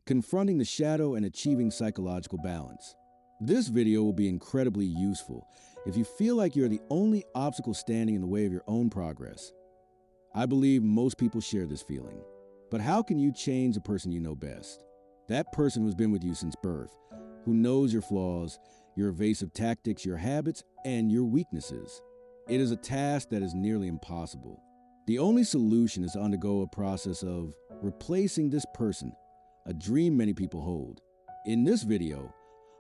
confronting the shadow and achieving psychological balance. This video will be incredibly useful if you feel like you're the only obstacle standing in the way of your own progress. I believe most people share this feeling. But how can you change the person you know best? That person who's been with you since birth, who knows your flaws, your evasive tactics, your habits, and your weaknesses. It is a task that is nearly impossible. The only solution is to undergo a process of replacing this person, a dream many people hold. In this video,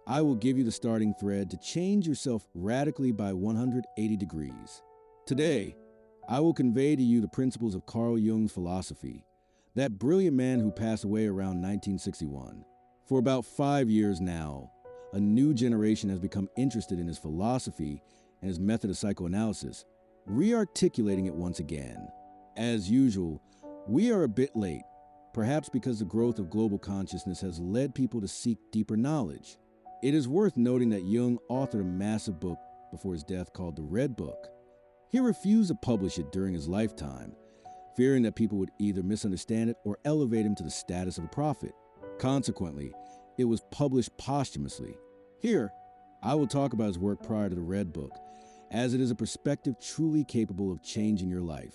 I will give you the starting thread to change yourself radically by 180 degrees. Today, I will convey to you the principles of Carl Jung's philosophy, that brilliant man who passed away around 1961. For about 5 years now, a new generation has become interested in his philosophy and his method of psychoanalysis, re-articulating it once again. As usual, we are a bit late, perhaps because the growth of global consciousness has led people to seek deeper knowledge. It is worth noting that Jung authored a massive book before his death called the Red Book. He refused to publish it during his lifetime, fearing that people would either misunderstand it or elevate him to the status of a prophet. Consequently, it was published posthumously. Here, I will talk about his work prior to the Red Book, as it is a perspective truly capable of changing your life.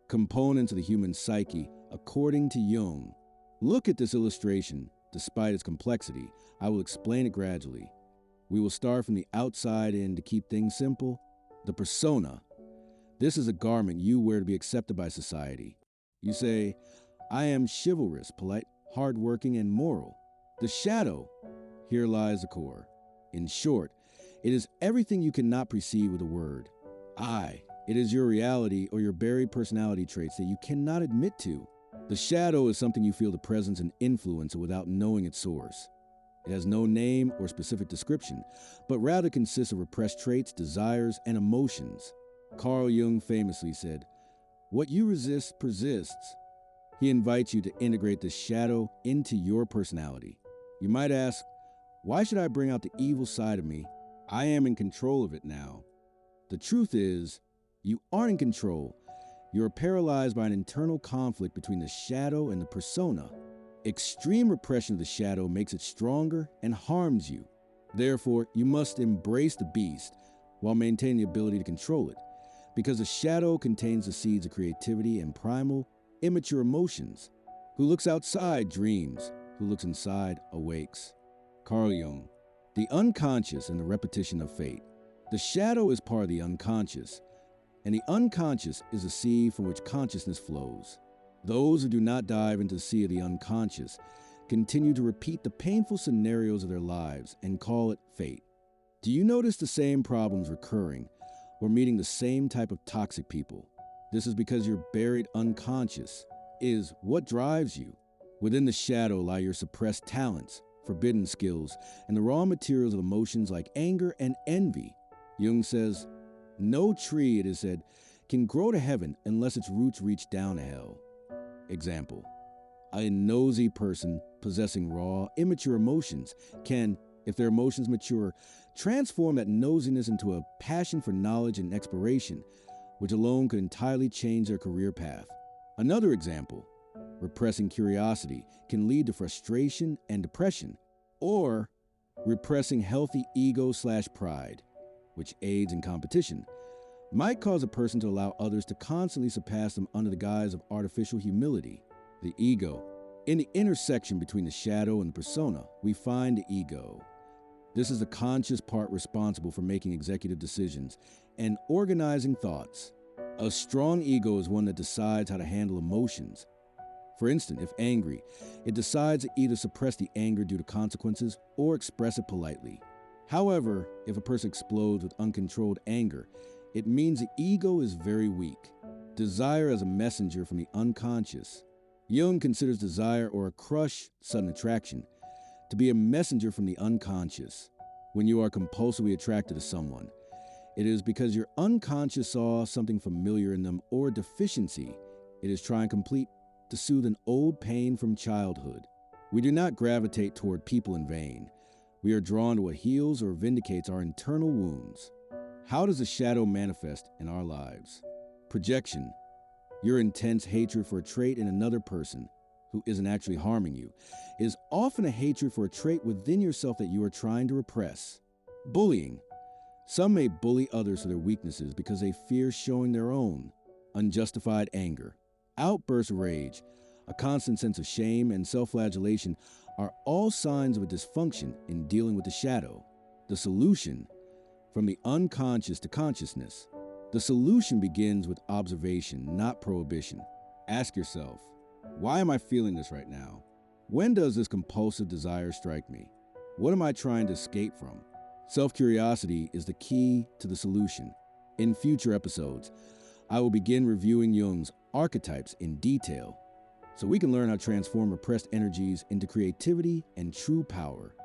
Components of the human psyche, according to Jung. Look at this illustration. Despite its complexity, I will explain it gradually. We will start from the outside in to keep things simple. The persona. This is a garment you wear to be accepted by society. You say, I am chivalrous, polite, hardworking, and moral. The shadow. Here lies the core. In short, it is everything you cannot perceive with a word. It is your reality or your buried personality traits that you cannot admit to. The shadow is something you feel the presence and influence of without knowing its source. It has no name or specific description, but rather consists of repressed traits, desires, and emotions. Carl Jung famously said, "What you resist persists." He invites you to integrate the shadow into your personality. You might ask, why should I bring out the evil side of me? I am in control of it now. The truth is, you aren't in control. You're paralyzed by an internal conflict between the shadow and the persona. Extreme repression of the shadow makes it stronger and harms you. Therefore, you must embrace the beast while maintaining the ability to control it, because the shadow contains the seeds of creativity and primal, immature emotions. Who looks outside dreams, who looks inside awakes. Carl Jung. The unconscious and the repetition of fate. The shadow is part of the unconscious, and the unconscious is a sea from which consciousness flows. Those who do not dive into the sea of the unconscious continue to repeat the painful scenarios of their lives and call it fate. Do you notice the same problems recurring or meeting the same type of toxic people? This is because your buried unconscious is what drives you. Within the shadow lie your suppressed talents, forbidden skills, and the raw materials of emotions like anger and envy. Jung says, no tree, it is said, can grow to heaven unless its roots reach down to hell. Example, a nosy person possessing raw, immature emotions can, if their emotions mature, transform that nosiness into a passion for knowledge and exploration, which alone could entirely change their career path. Another example, repressing curiosity can lead to frustration and depression, or repressing healthy ego/pride, which aids in competition, might cause a person to allow others to constantly surpass them under the guise of artificial humility. The ego. In the intersection between the shadow and the persona, we find the ego. This is the conscious part responsible for making executive decisions and organizing thoughts. A strong ego is one that decides how to handle emotions. For instance, if angry, it decides to either suppress the anger due to consequences or express it politely. However, if a person explodes with uncontrolled anger, it means the ego is very weak. Desire as a messenger from the unconscious. Jung considers desire or a crush, sudden attraction, to be a messenger from the unconscious. When you are compulsively attracted to someone, it is because your unconscious saw something familiar in them or a deficiency it is trying to complete to soothe an old pain from childhood. We do not gravitate toward people in vain. We are drawn to what heals or vindicates our internal wounds. How does the shadow manifest in our lives? Projection. Your intense hatred for a trait in another person, who isn't actually harming you, is often a hatred for a trait within yourself that you are trying to repress. Bullying. Some may bully others for their weaknesses because they fear showing their own. Unjustified anger. Outbursts of rage, a constant sense of shame, and self-flagellation are all signs of a dysfunction in dealing with the shadow. The solution, from the unconscious to consciousness. The solution begins with observation, not prohibition. Ask yourself, why am I feeling this right now? When does this compulsive desire strike me? What am I trying to escape from? Self-curiosity is the key to the solution. In future episodes, I will begin reviewing Jung's archetypes in detail so we can learn how to transform repressed energies into creativity and true power.